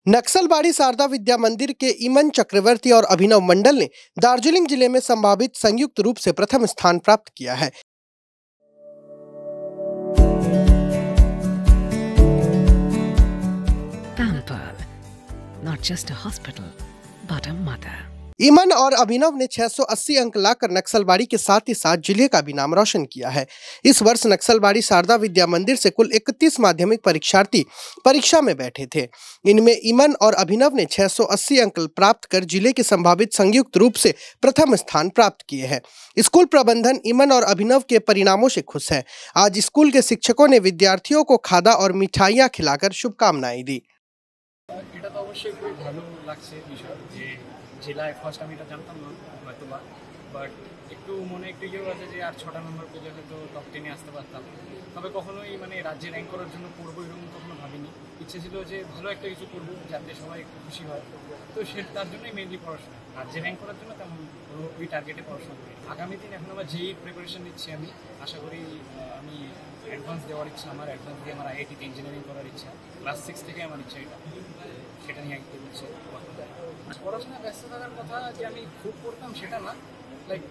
नक्सलबाड़ी शारदा विद्या मंदिर के इमन चक्रवर्ती और अभिनव मंडल ने दार्जिलिंग जिले में संभावित संयुक्त रूप से प्रथम स्थान प्राप्त किया है। Pampered, not just a hospital, but a mother. इमन और अभिनव ने 680 अंक लाकर नक्सलबाड़ी के साथ ही साथ जिले का भी नाम रोशन किया है। इस वर्ष नक्सलबाड़ी शारदा विद्या मंदिर से कुल 31 माध्यमिक परीक्षार्थी परीक्षा में बैठे थे। इनमें इमन और अभिनव ने 680 अंक प्राप्त कर जिले के संभावित संयुक्त रूप से प्रथम स्थान प्राप्त किए हैं। स्कूल प्रबंधन इमन और अभिनव के परिणामों से खुश है। आज स्कूल के शिक्षकों ने विद्यार्थियों को खादा और मिठाइयाँ खिलाकर शुभकामनाएं दी। জেলায় ফার্স্ট আমি এটা জানতাম না হয়তো বা, বাট একটু মনে একটু ইয়েও আছে যে আর 6টা নম্বর পেজে হয়তো টপ 10-এ আসতে পারতাম। তবে কখনোই রাজ্যে র্যাঙ্ক করার জন্য পড়বো এরকম কখনো ভাবিনি। ইচ্ছে ছিল যে ভালো একটা কিছু করবো যাতে সবাই একটু খুশি হয়, তো তার জন্যই মেনলি পড়াশোনা। রাজ্যে র্যাঙ্ক করার জন্য তেমন ওই টার্গেটে পড়াশোনা করি। আগামী দিন এখন আমার যেই প্রিপারেশন নিচ্ছি আমি আশা করি আমি অ্যাডভান্স দেওয়ার ইচ্ছা, আমার অ্যাডভান্স দিয়ে আমার আইআইটিতে ইঞ্জিনিয়ারিং করার ইচ্ছা। ক্লাস 6 থেকে আমার ইচ্ছা এটা, সেটা নিয়ে একটু বলছে। পড়াশোনায় ব্যস্ত থাকার কথা যে আমি খুব পড়তাম সেটা না, লাইক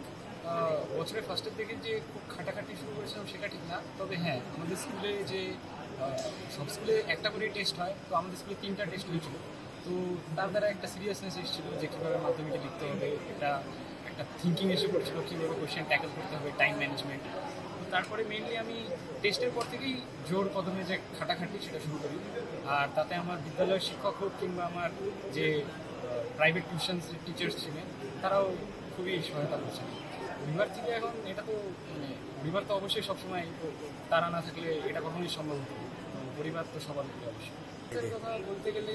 বছরের ফার্স্টের দিকে যে খুব খাটাখাটি শুরু করেছিলাম সেটা ঠিক না। তবে হ্যাঁ, আমাদের স্কুলে যে সব স্কুলে একটা করে টেস্ট হয়, তো আমাদের স্কুলে 3টা টেস্ট হয়েছিল। তো তার দ্বারা একটা সিরিয়াসনেস এসেছিলো যে কীভাবে মাধ্যমিকে লিখতে হবে, একটা থিঙ্কিং এসে পড়ছিলো কীভাবে কোয়েশ্চেন ট্যাকেল করতে হবে, টাইম ম্যানেজমেন্ট। তো তারপরে মেনলি আমি টেস্টের পর থেকেই জোর কদমে যে খাটাখাটি সেটা শুরু করি। আর তাতে আমার বিদ্যালয়ের শিক্ষক হোক কিংবা আমার যে প্রাইভেট টিউশন টিচার্স ছিলেন তারাও খুবই সহায়তা করছেন। পরিবার থেকে এখন এটা তো পরিবার তো অবশ্যই সবসময়, তারা না থাকলে এটা কখনোই সম্ভব হতো। পরিবার তো সবার উপরে অবশ্যই। কথা বলতে গেলে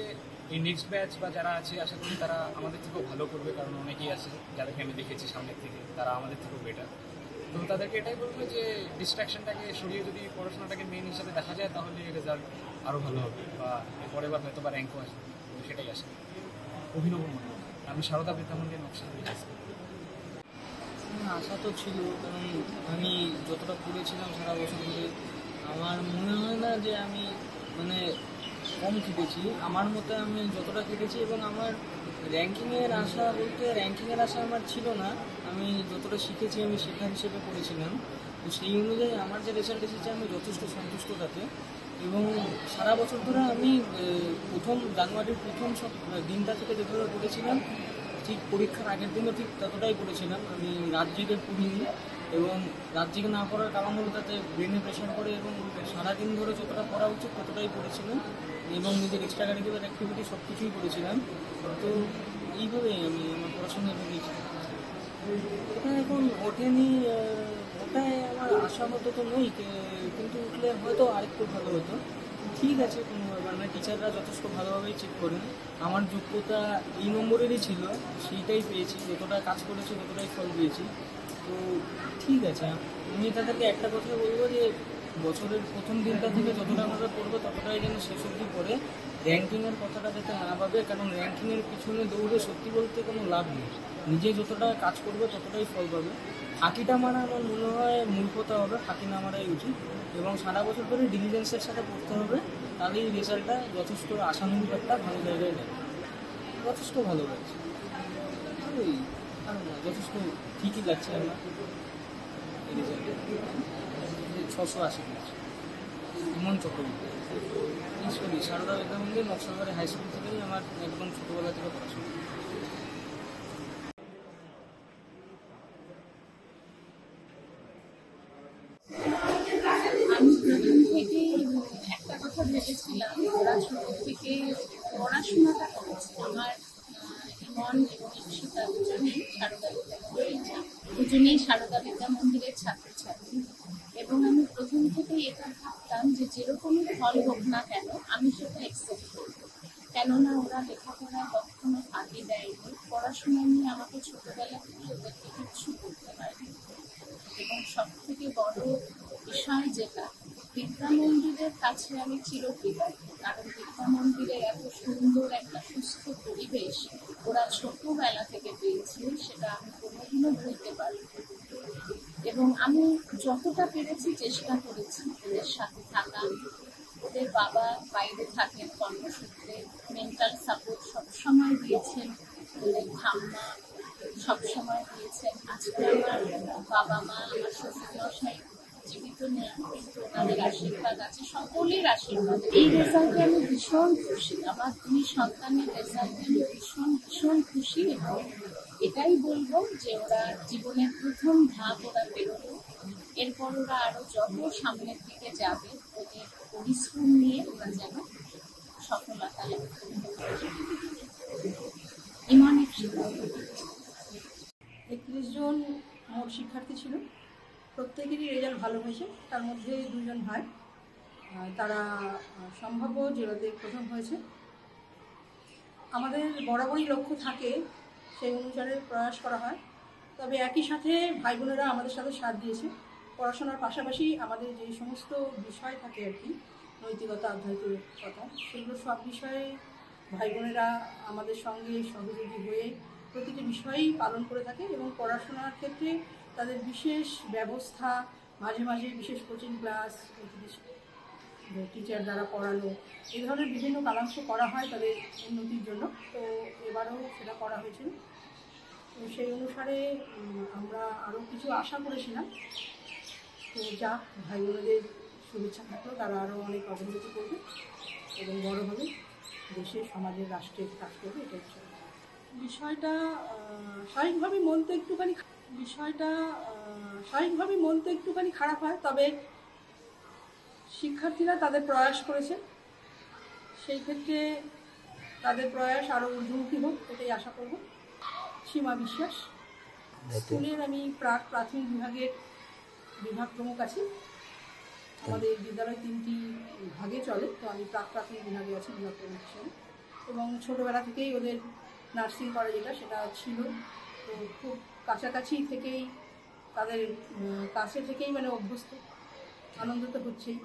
এই নেক্সট ব্যাচ বা যারা আছে আশা করি তারা আমাদের থেকেও ভালো করবে, কারণ অনেকেই আছে যাদেরকে আমি দেখেছি সামনের থেকে, তারা আমাদের থেকেও বেটার। তো তাদেরকে এটাই বলবো যে ডিস্ট্রাকশনটাকে সরিয়ে যদি পড়াশোনাটাকে মেন হিসাবে দেখা যায় তাহলে রেজাল্ট আরও ভালো হবে বা পরের বার হয়তো বা র্যাঙ্কও আসবে, সেটাই আসে। অভিনব মন্ডল, আমি শারদা বিদ্যা মন্দির নকশালবাড়ি। আশা তো ছিল, কারণ আমি যতটা পড়েছিলাম সারা বছর ধরে আমার মনে হয় না যে আমি কম খেটেছি। আমার মতে আমি যতটা খেটেছি এবং আমার র্যাঙ্কিংয়ের আশা বলতে র্যাঙ্কিংয়ের আশা আমার ছিল না। আমি যতটা শিখেছি আমি শেখা হিসেবে করেছিলাম। তো সেই অনুযায়ী আমার যে রেজাল্ট এসেছে আমি যথেষ্ট সন্তুষ্ট তাতে। এবং সারা বছর ধরে আমি প্রথম জানুয়ারির প্রথম দিনটা থেকে যেভাবে পড়েছিলাম, ঠিক পরীক্ষার আগের দিনও ঠিক ততটাই পড়েছিলাম। আমি রাত জেগে পড়িনি, এবং রাত জেগে না পড়ার কারণ হলো তাতে ব্রেনে প্রেশার করে, এবং সারাদিন ধরে যতটা পড়া উচিত ততটাই পড়েছিলাম, এবং নিজের এক্সট্রা কারিকুলার অ্যাক্টিভিটি সব কিছুই করেছিলাম। তো এইভাবেই আমি আমার পড়াশোনা করেছি। ওটা এখন ওঠেনি, ওটাই আমার আশা মতো তো নই, কিন্তু উঠলে হয়তো আরেকটু ভালো হতো। ঠিক আছে, কোনো ব্যাপার না, টিচাররা যথেষ্ট ভালোভাবেই চেক করেন। আমার যোগ্যতা এই নম্বরেরই ছিল, সেইটাই পেয়েছি। যতটা কাজ করেছি ততটাই ফল পেয়েছি। তো ঠিক আছে, আমি তাদেরকে একটা কথা বলবো যে বছরের প্রথম দিনটা থেকে যতটা আমরা পড়বো ততটাই যেন শেষ অবধি পড়ে র্যাঙ্কিংয়ের কথাটা যাতে না ভাবে, কারণ র্যাঙ্কিংয়ের পিছনে দৌড়ে সত্যি বলতে কোনো লাভ নেই। নিজে যতটা কাজ করবে ততটাই ফল পাবে। ফাঁকিটা মারা আমার মনে হয় মূর্খতা হবে, ফাঁকি না মারাই উচিত। এবং সারা বছর ধরে ডিলিজেন্সের সাথে পড়তে হবে, তাহলেই রেজাল্টটা যথেষ্ট আশানুরূপ একটা ভালো জায়গায় যাবে। যথেষ্ট ভালো লাগছে, ওই কারণ যথেষ্ট ঠিকই লাগছে আমার এই রেজাল্টে। 680 পেয়েছি। ইমন চক্রবর্তী, ঈশ্বরী শারদা বিদ্যা মন্দির নকশালবাড়ি হাই স্কুল থেকেই আমার একদম ছোটোবেলা থেকে পড়াশোনা। আমি প্রথম থেকেই একটা কথা ভেবেছিলাম, ওরা ছোট থেকে পড়াশোনাটা করেছে। আমার ইমন এবং ঈপ্সিতা দুজনেই শারদা বিদ্যা মন্দিরের ছাত্রছাত্রী, এবং আমি প্রথম থেকেই এটা ভাবতাম যে যেরকমই ফল হোক না কেন আমি সেটা অ্যাকসেপ্ট করব, কেননা ওরা লেখাপড়ায় কখনো ফাঁকি দেয়নি। পড়াশোনা নিয়ে আমাকে ছোটবেলা থেকে ওদেরকে কিচ্ছু করতে হয়নি। এবং সব থেকে বড় বিষয় যেটা, বিদ্যা মন্দিরের কাছে আমি চিরকৃতজ্ঞ, কারণ বিদ্যা মন্দিরে এত সুন্দর একটা সুস্থ পরিবেশ ওরা ছোটবেলা থেকে পেয়েছে, সেটা আমি কোনোদিনও ভুলতে পারি। এবং আমি যতটা পেরেছি চেষ্টা করেছি ওদের সাথে থাকা। ওদের বাবা বাইরে থাকেন কর্মসূত্রে, মেন্টাল মোরাল সাপোর্ট সবসময় দিয়েছেন, ওদের ঠাম্মা সবসময় দিয়েছেন। আজকে আমার বাবা মা, আমার শ্বশুরমশাই জীবিত নেই, কিন্তু ওনাদের আশীর্বাদ আছে, সকলের আশীর্বাদ। এই রেজাল্টে আমি ভীষণ খুশি, আমার 2 সন্তানের রেজাল্টে আমি ভীষণ ভীষণ খুশি, এবং এটাই বলবো যে ওরা জীবনের প্রথম ধাপ ওরা বেরোলো, এরপর ওরা আরো যত সামনের দিকে যাবে ওদের পরিশ্রম নিয়ে ওরা যেন সফলতা লাভ করে। ইমানের শিক্ষক 31 জন মোট শিক্ষার্থী ছিল, প্রত্যেকেরই রেজাল্ট ভালো হয়েছে। তার মধ্যে 2 জন ভাই, তারা সম্ভাব্য জেলাতে প্রথম হয়েছে। আমাদের বরাবরই লক্ষ্য থাকে, সেই অনুসারে প্রয়াস করা হয়। তবে একই সাথে ভাই বোনেরা আমাদের সাথে সাথ দিয়েছে। পড়াশোনার পাশাপাশি আমাদের যে সমস্ত বিষয় থাকে আর কি, নৈতিকতা, আধ্যাত্মিকতা, সেগুলো সব বিষয়ে ভাই বোনেরা আমাদের সঙ্গে সহযোগী হয়ে প্রতিটি বিষয়ই পালন করে থাকে, এবং পড়াশোনার ক্ষেত্রে তাদের বিশেষ ব্যবস্থা, মাঝে মাঝে বিশেষ কোচিং ক্লাস, টিচার দ্বারা পড়ানো, এই ধরনের বিভিন্ন কালাংশ করা হয় তাদের উন্নতির জন্য। তো এবারেও সেটা করা হয়েছিল। তো সেই অনুসারে আমরা আরও কিছু আশা করেছিলাম। তো যা ভাই বোনেদের শুভেচ্ছা থাকলো, তারা আরও অনেক অগ্রগতি করবে এবং বড় হবে, দেশের, সমাজের, রাষ্ট্রের কাজ করবে, এটাই বিষয়টা। স্বাভাবিকভাবেই মন তো একটুখানি খারাপ হয়, তবে শিক্ষার্থীরা তাদের প্রয়াস করেছে, সেই ক্ষেত্রে তাদের প্রয়াস আরও ঊর্ধ্বমুখী হোক, এটাই আশা করব। সীমা বিশ্বাস, স্কুলের আমি প্রাথমিক বিভাগের বিভাগ প্রমুখ আছি। আমাদের বিদ্যালয় 3টি ভাগে চলে, তো আমি প্রাথমিক বিভাগে আছি বিভাগ প্রমুখ হিসেবে। এবং ছোটোবেলা থেকেই ওদের নার্সিং করা সেটা ছিল, তো খুব কাছাকাছি থেকেই তাদের কাছে থেকেই মানে অভ্যস্ত। আনন্দ তো হচ্ছেই।